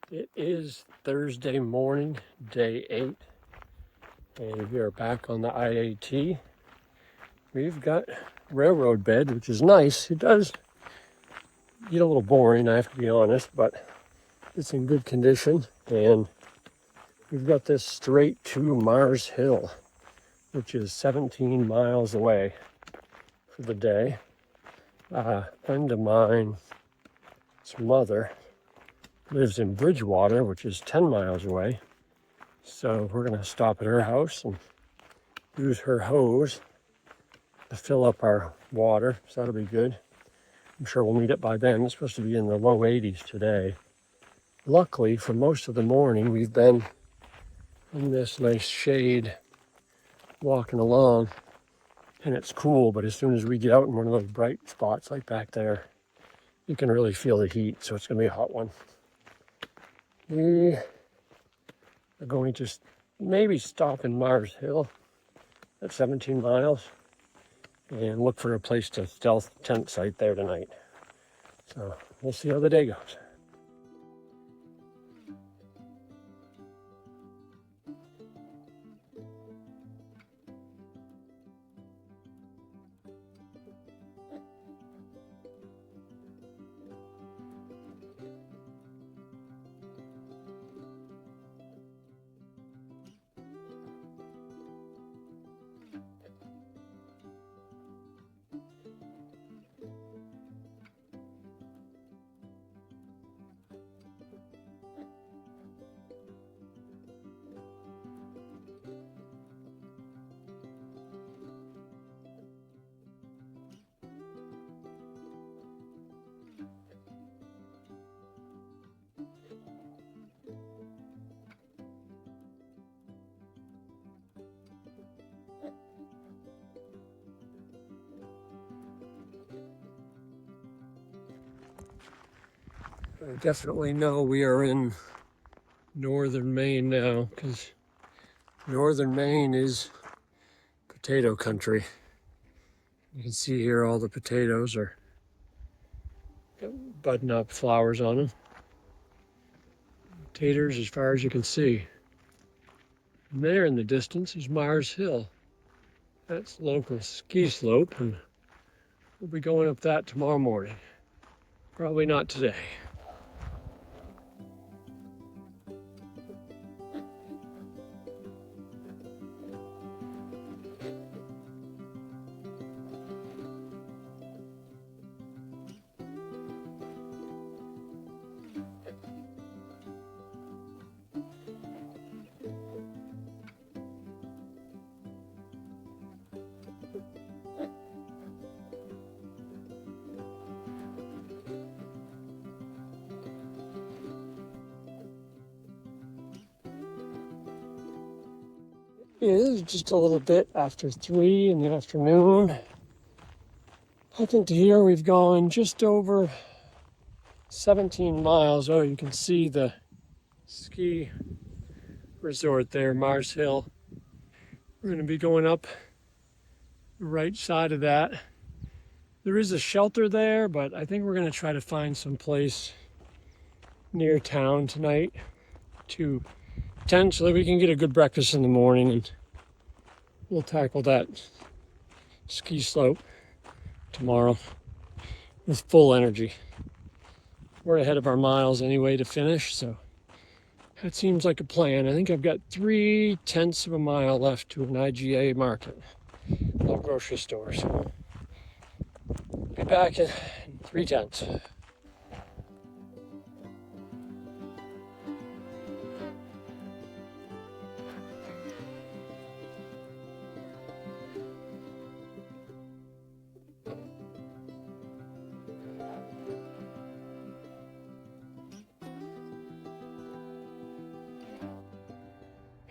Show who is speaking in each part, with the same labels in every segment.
Speaker 1: It is Thursday morning, day 8, and we are back on the IAT. We've got railroad bed, which is nice. It does get a little boring, I have to be honest, but it's in good condition. And we've got this straight to Mars Hill, which is 17 miles away for the day. A friend of mine, his mother, lives in Bridgewater, which is 10 miles away. So we're going to stop at her house and use her hose to fill up our water. So that'll be good. I'm sure we'll need it by then. It's supposed to be in the low 80s today. Luckily, for most of the morning, we've been in this nice shade walking along, and it's cool. But as soon as we get out in one of those bright spots like back there, you can really feel the heat. So it's going to be a hot one. We are going to maybe stop in Mars Hill at 17 miles and look for a place to stealth tent site there tonight. So we'll see how the day goes. I definitely know we are in northern Maine now, because northern Maine is potato country. You can see here all the potatoes are budding up, flowers on them. Taters as far as you can see. And there in the distance is Mars Hill. That's local ski slope, and we'll be going up that tomorrow morning. Probably not today. It is just a little bit after 3 in the afternoon. I think to here we've gone just over 17 miles. Oh, you can see the ski resort there, Mars Hill. We're going to be going up the right side of that. There is a shelter there, but I think we're going to try to find some place near town tonight to tent so that we can get a good breakfast in the morning, and we'll tackle that ski slope tomorrow with full energy. We're ahead of our miles anyway to finish, so that seems like a plan. I think I've got 3/10 of a mile left to an IGA market, a grocery store. So be back in 3/10.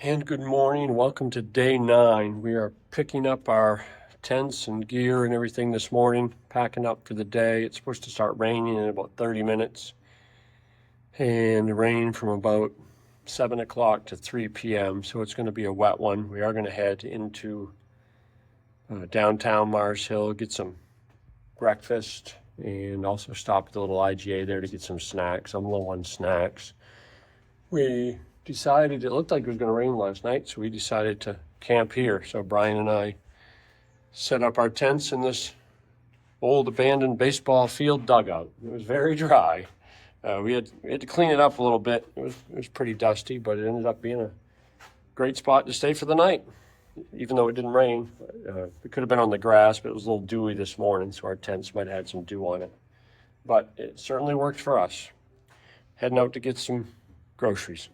Speaker 1: And good morning. Welcome to day 9. We are picking up our tents and gear and everything this morning, packing up for the day. It's supposed to start raining in about 30 minutes and rain from about 7 o'clock to 3 p.m. So it's going to be a wet one. We are going to head into downtown Mars Hill, get some breakfast, and also stop at the little IGA there to get some snacks. I'm low on snacks. We decided, it looked like it was going to rain last night, so we decided to camp here. So Bryan and I set up our tents in this old abandoned baseball field dugout. It was very dry. We had to clean it up a little bit. It was pretty dusty, but it ended up being a great spot to stay for the night, even though it didn't rain. It could have been on the grass, but it was a little dewy this morning, so our tents might have had some dew on it. But it certainly worked for us. Heading out to get some groceries.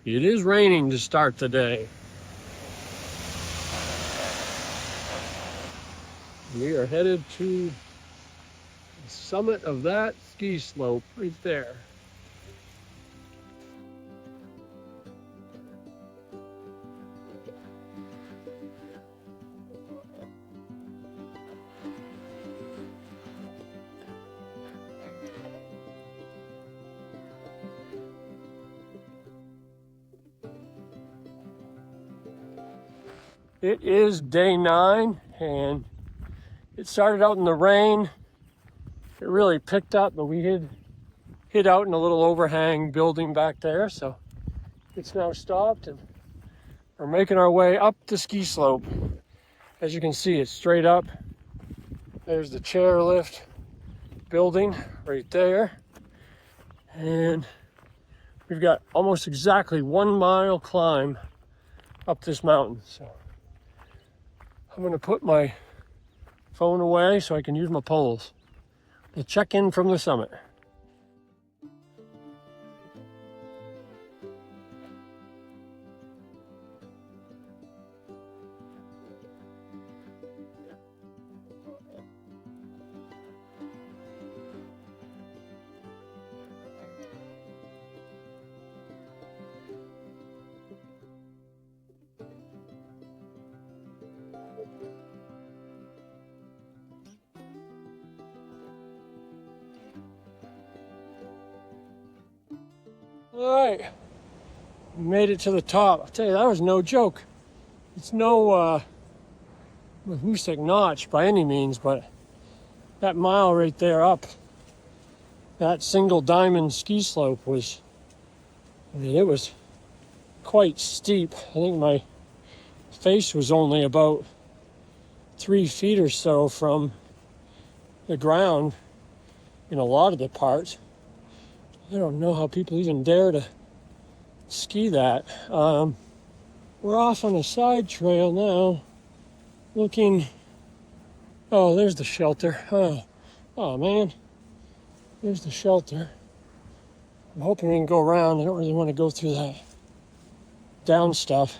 Speaker 1: It is raining to start the day. We are headed to the summit of that ski slope right there. It is day 9, and it started out in the rain. It really picked up, but we hid out in a little overhang building back there, so it's now stopped, and we're making our way up the ski slope. As you can see, it's straight up. There's the chairlift building right there, and we've got almost exactly 1 mile climb up this mountain. So I'm going to put my phone away so I can use my poles. We'll check in from the summit. All right, made it to the top. I'll tell you, that was no joke. It's no Mahoosuc Notch by any means, but that mile right there up, that single diamond ski slope was, it was quite steep. I think my face was only about 3 feet or so from the ground in a lot of the parts. I don't know how people even dare to ski that. We're off on a side trail now, looking. Oh, there's the shelter. Oh man, there's the shelter. I'm hoping we can go around. I don't really want to go through that down stuff.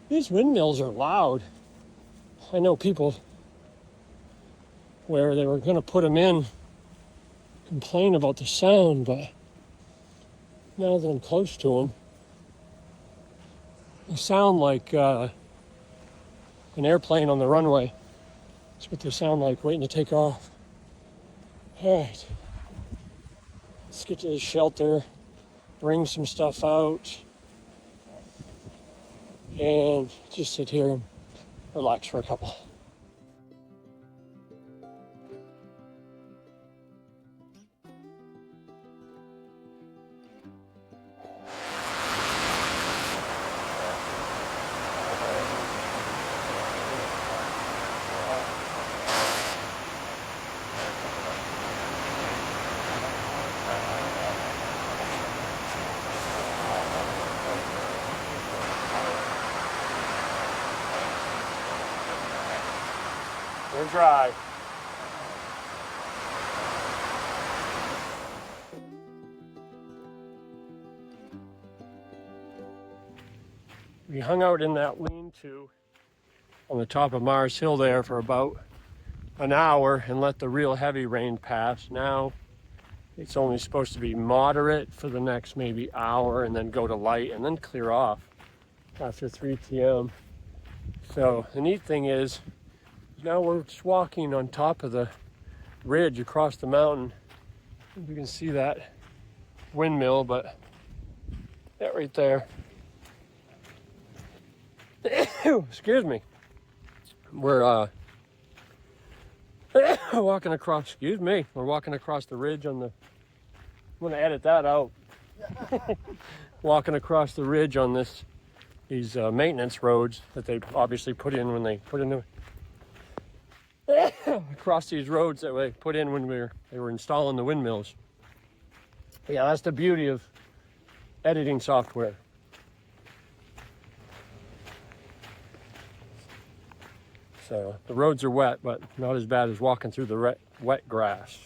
Speaker 1: These windmills are loud. I know people where they were going to put them in complain about the sound, but now that I'm close to them, they sound like an airplane on the runway. That's what they sound like, waiting to take off. All right, let's get to the shelter, bring some stuff out, and just sit here and relax for a couple. dry. We hung out in that lean-to on the top of Mars Hill there for about an hour and let the real heavy rain pass. Now it's only supposed to be moderate for the next maybe hour and then go to light and then clear off after 3 p.m. So the neat thing is now we're just walking on top of the ridge across the mountain. You can see that windmill, but that right there. Excuse me. We're walking across, excuse me, we're walking across the ridge on the, I'm gonna edit that out. Walking across the ridge on these maintenance roads that they obviously put in when they put in across these roads that they put in when they were installing the windmills. But yeah, that's the beauty of editing software. So the roads are wet, but not as bad as walking through the wet grass.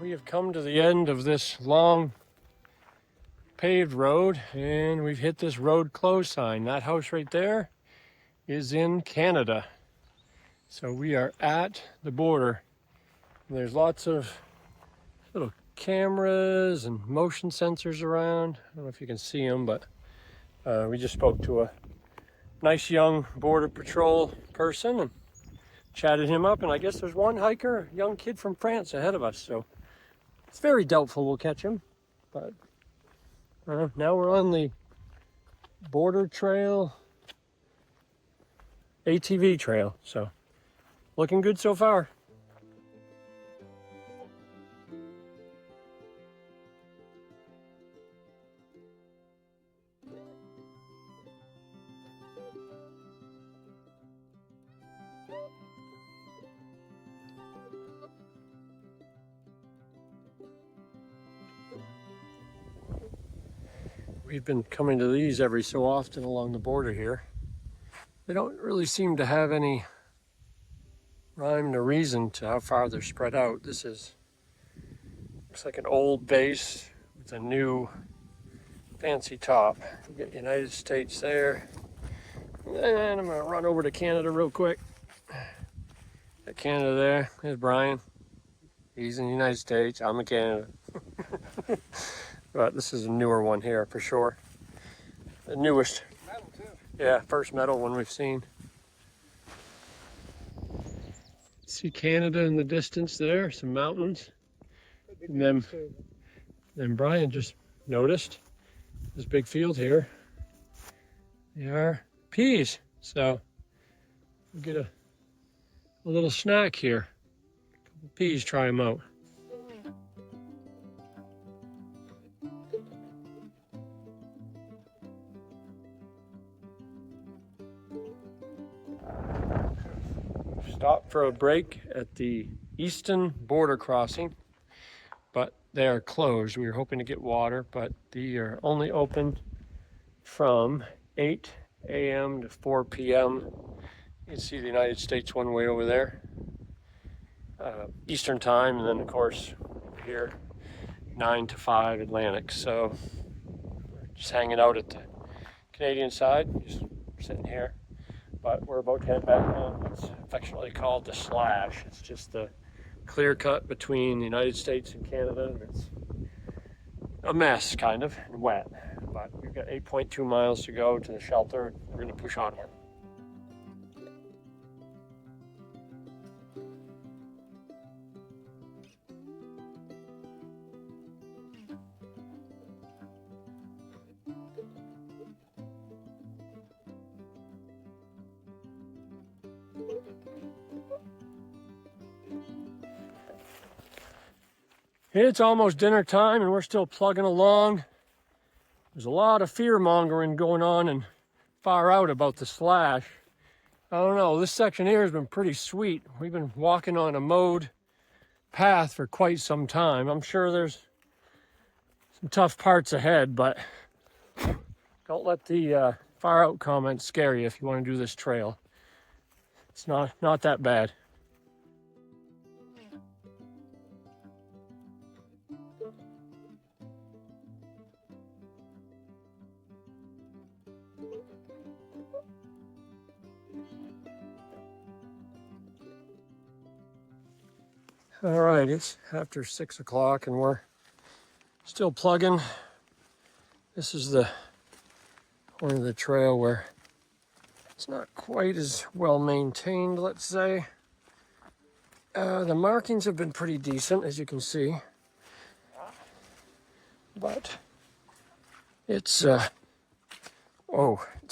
Speaker 1: We have come to the end of this long paved road and we've hit this road closed sign. That house right there is in Canada. So we are at the border. And there's lots of little cameras and motion sensors around. I don't know if you can see them, but we just spoke to a nice young border patrol person and chatted him up, and I guess there's one hiker, a young kid from France ahead of us, so it's very doubtful we'll catch him. But now we're on the border trail, ATV trail, so looking good so far. We've been coming to these every so often along the border here. They don't really seem to have any rhyme or reason to how far they're spread out. This looks like an old base with a new fancy top. We got United States there. And I'm gonna run over to Canada real quick. Got Canada there. There's Bryan. He's in the United States. I'm in Canada. But this is a newer one here for sure. The newest. Metal too. Yeah, first metal one we've seen. See Canada in the distance there, some mountains. And then Bryan just noticed this big field here. They are peas. So we'll get a little snack here. A couple peas, try them out. Stop for a break at the eastern border crossing, but they are closed. We were hoping to get water, but they are only open from 8 a.m. to 4 p.m. You can see the United States one way over there, Eastern time, and then of course here 9 to 5 Atlantic. So just hanging out at the Canadian side, just sitting here. But we're about to head back on what's affectionately called the slash. It's just the clear cut between the United States and Canada, and it's a mess, kind of, and wet. But we've got 8.2 miles to go to the shelter. We're going to push onward. It's almost dinner time and we're still plugging along. There's a lot of fear mongering going on and far out about the slash. I don't know, this section here has been pretty sweet. We've been walking on a mowed path for quite some time. I'm sure there's some tough parts ahead, but don't let the far out comments scare you if you want to do this trail. It's not that bad. All right, it's after 6 o'clock and we're still plugging. This is the part of the trail where it's not quite as well maintained, let's say. The markings have been pretty decent, as you can see, but it's it's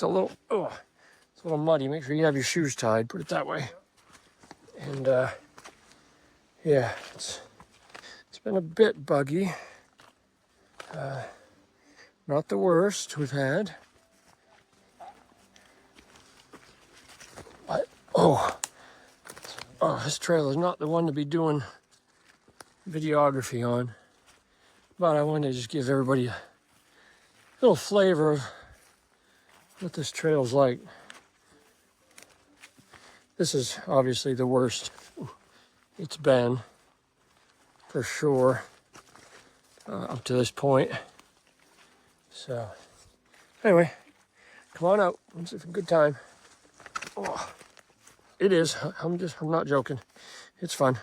Speaker 1: a little muddy. Make sure you have your shoes tied, put it that way. And yeah, it's been a bit buggy. Not the worst we've had. But this trail is not the one to be doing videography on. But I wanted to just give everybody a little flavor of what this trail's like. This is obviously the worst it's been, for sure, up to this point. So, anyway, come on out. It's a good time. Oh, it is. I'm not joking. It's fun.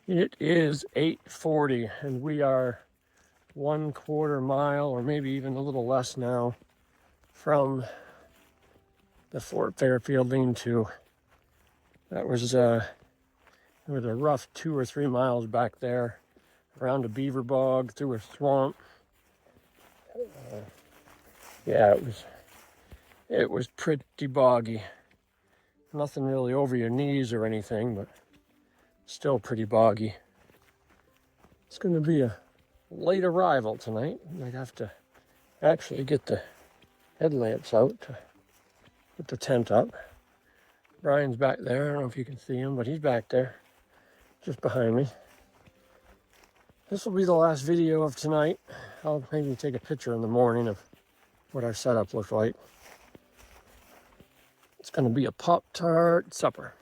Speaker 1: It is 8:40 and we are 1/4 mile, or maybe even a little less now, from the Fort Fairfield lean-to. That was it was a rough 2 or 3 miles back there, around a beaver bog, through a swamp. Yeah, it was pretty boggy. Nothing really over your knees or anything, but still pretty boggy. It's going to be a late arrival tonight. Might have to actually get the headlamps out to put the tent up. Brian's back there. I don't know if you can see him, but he's back there, just behind me. This will be the last video of tonight. I'll maybe take a picture in the morning of what our setup looks like. It's going to be a Pop-Tart supper.